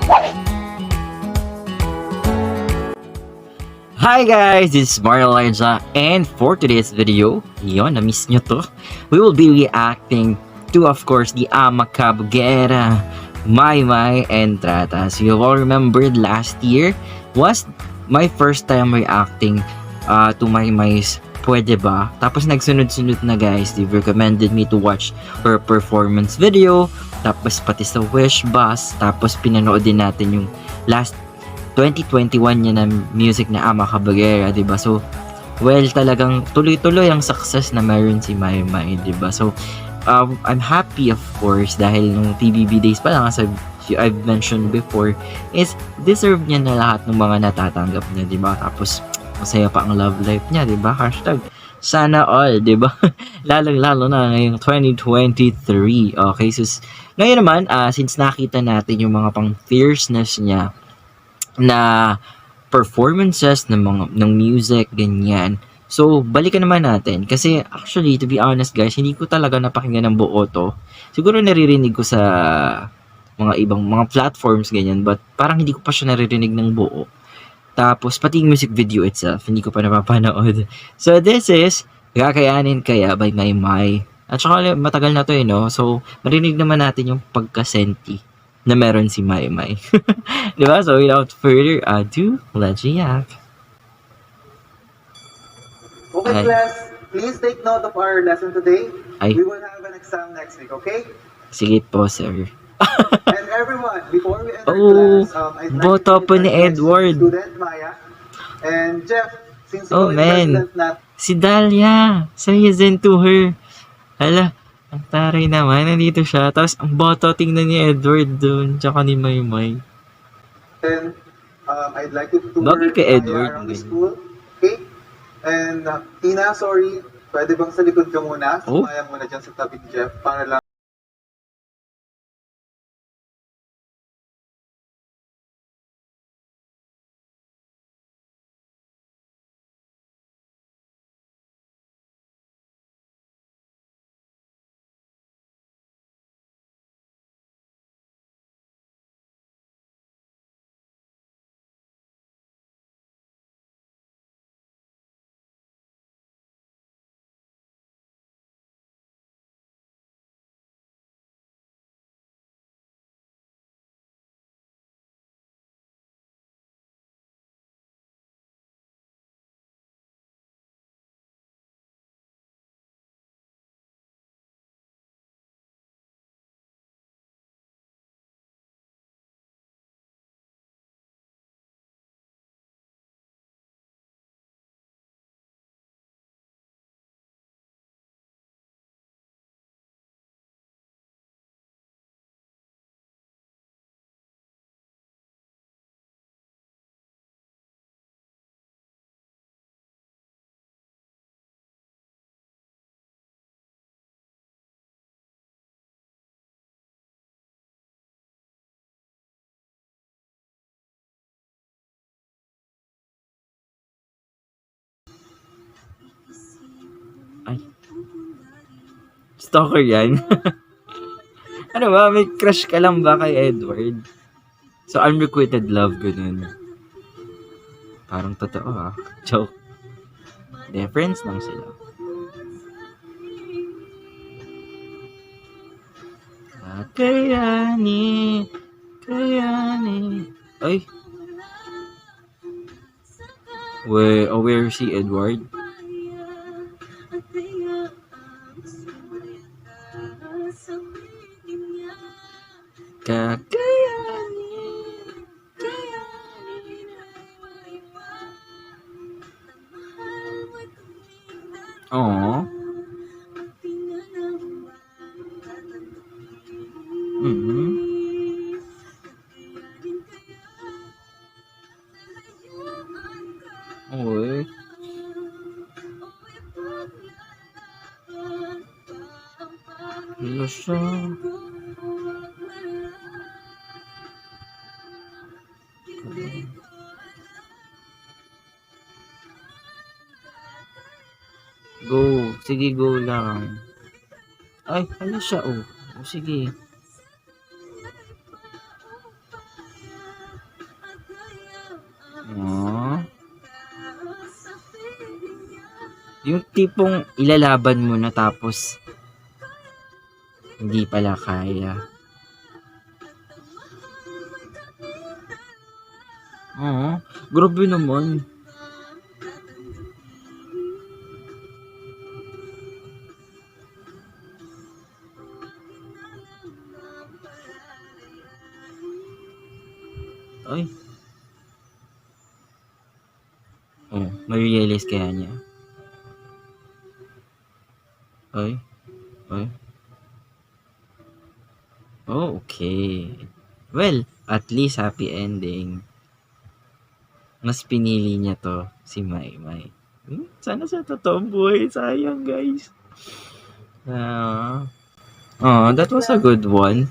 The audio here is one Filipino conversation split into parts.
Hi guys, this is Mario Elijah, and for today's video, yun, na-miss nyo to, we will be reacting to, of course, the Ama Kabugera, Maymay, and Trata. So you all remembered last year was my first time reacting to Maymay's Pwede Ba? Tapos nagsunod-sunod na guys, they recommended me to watch her performance video, tapos pati sa Wish Bus, tapos pinanood din natin yung last 2021 niya na music na Ama Kabugera, 'di ba? So, well, talagang tuloy-tuloy ang success na meron si Maymay, 'di ba? So, I'm happy of course dahil nung TBB days pa lang as I've mentioned before is deserve niya na lahat ng mga natatanggap niya, 'di ba? Tapos masaya pa ang love life niya, 'di ba? Hashtag sana all, 'di ba? Lalong-lalo na ngayong 2023. Okay, so ngayon naman, since nakita natin yung mga pang fierceness niya na performances ng music, ganyan. So, balikan naman natin. Kasi, actually, to be honest guys, hindi ko talaga napakinggan ng buo to. Siguro naririnig ko sa mga ibang mga platforms, ganyan. But, parang hindi ko pa siya naririnig ng buo. Tapos, pati yung music video itself, hindi ko pa napapanood. So, this is Kakayanin Kaya by Maymay. At saka, matagal na to no? So, marinig naman natin yung pagkasenti na meron si Maymay. Diba? So, without further ado, let's react. Okay, Ay. class, please take note of our lesson today. Ay. We will have an exam next week, okay? Sige po, sir. And everyone, before we enter Oh, class, I'd like boto to po ni introduce Edward. student Maya. And Jeff, since Oh, ikaw yung man. president natin, Si Dahlia. Say yes to her. Hala, ang taray naman. Nandito siya. Tapos, ang boto tingnan ni Edward dun. Tsaka ni Maymay. I'd like to tour Bagay kay Maya Edward, around the ganyan. school, okay? And Tina, sorry, pwede bang sa likod ka muna? Oh. Sumaya muna dyan sa tabi ni Jeff para lang. Ay. Stalker yan. Ano ba? May crush ka lang ba kay Edward? So, unrequited love, ganun. Parang totoo Joke. De, friends lang sila. Kayanin. Ay. Where si Edward? Kakayanin. Aww. Mm-hmm. Oy. Hello siya. Go. Sige, go lang. Ay, ano siya, oh. O, sige. Aww. Yung tipong ilalaban mo na tapos hindi pala kaya. Oo, grabe naman. Ay. Oh, ma-realize kaya niya. Ay. Ay. Oh, okay. Well, at least happy ending. Mas pinili niya to, si Maymay. Sana sa totoong buhay, sayang guys. That was a good one.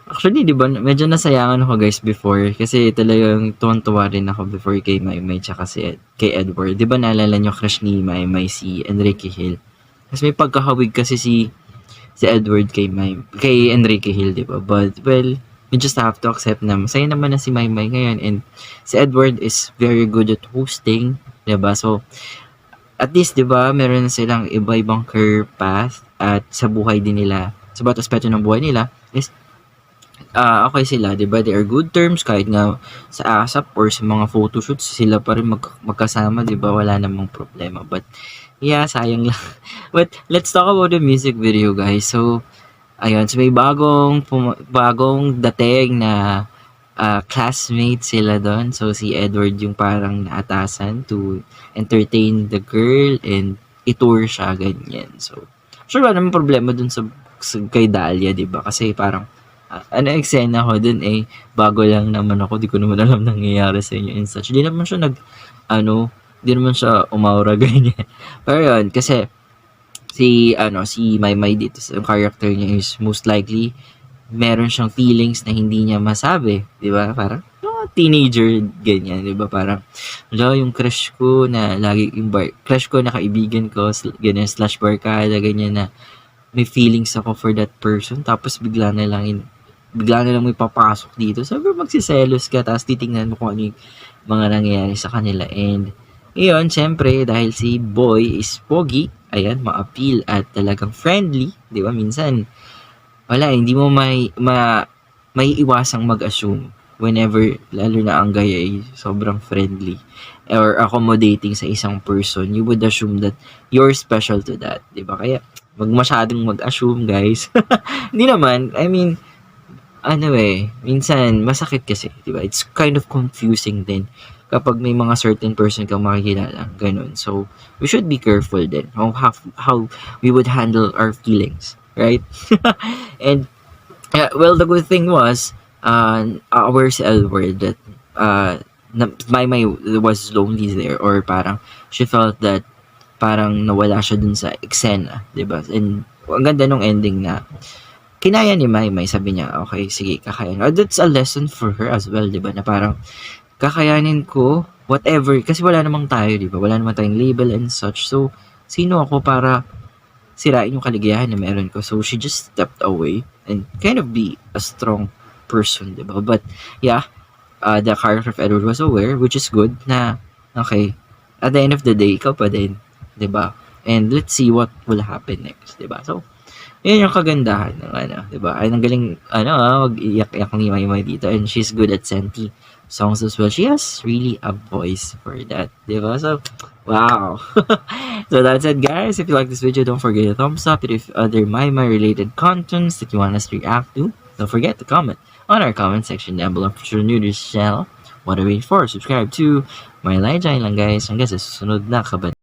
Actually, di ba, medyo nasayangan ako guys before kasi talagang tuwan-tuwa rin ako before kay Maymay tsaka kay Edward. Di ba naalala nyo crush ni Maymay si Enrique Hill? Kasi may pagkahawig kasi si Edward kay Enrique Hill, di ba? But, well, you just have to accept na masaya naman na si Maymay ngayon and si Edward is very good at hosting, di ba? So, at least, di ba, meron silang iba-ibang career path at sa buhay din nila, sa bawat aspeto ng buhay nila is okay sila, di ba? They are good terms kahit nga sa ASAP or sa mga photoshoots sila pa rin magkasama, di ba? Wala namang problema. But yeah, sayang lang. But let's talk about the music video, guys. So ayun, so may bagong dating na classmate sila doon. So si Edward yung parang naatasan to entertain the girl and itour siya ganyan. So sure wala namang problema dun sa kay Dahlia, di ba? Kasi parang eksena ko dun bago lang naman ako, di ko naman alam nangyayari sa inyo and such. Di naman siya di naman siya umaura ganyan. Pero yun, kasi si Maymay dito sa character niya is most likely meron siyang feelings na hindi niya masabi, di ba? Parang teenager ganyan, di ba? Parang yung crush ko na lagi crush ko na kaibigan ko ganyan / barkada ganyan na may feelings ako for that person tapos bigla na lang may papasok dito. Sabi magsiselos ka tapos titingnan mo kung ano yung mga nangyayari sa kanila. And yun, syempre, dahil si boy is pogi, ayan, ma-appeal at talagang friendly, di ba? Minsan, wala, hindi mo may iwasang mag-assume whenever, lalo na ang guy ay sobrang friendly or accommodating sa isang person, you would assume that you're special to that, di ba? Kaya, masyadong mag-assume, guys. Hindi naman, I mean, minsan masakit kasi, di ba? It's kind of confusing din kapag may mga certain person kang makikilala, ganun. So, we should be careful din how we would handle our feelings, right? And, well, the good thing was, ours Edward that Maymay was lonely there or parang she felt that parang nawala siya dun sa eksena, di ba? And ang ganda nung ending na kinaya ni Maymay, sabi niya, okay, sige, kakayanin. That's a lesson for her as well, di ba? Na parang, kakayanin ko, whatever, kasi wala namang tayo, di ba? Wala namang tayong label and such. So, sino ako para sirain yung kaligayahan na meron ko? So, she just stepped away and kind of be a strong person, di ba? But, yeah, the character of Edward was aware, which is good, na, okay, at the end of the day, ikaw pa din, di ba? And let's see what will happen next, di ba? So, yun yung kagandahan ng di ba? Ay, ang galing, mag-iyak-iyak ng imay dito. And she's good at senti songs as well. She has really a voice for that, di ba? So, wow. So, that's it, guys. If you like this video, don't forget to thumbs up. If other Maymay-related contents that you want us to react to, don't forget to comment on our comment section down below. If you're new to this channel, what are you waiting for? Subscribe to My Elijah lang, guys. Hanggang sa susunod na kaban.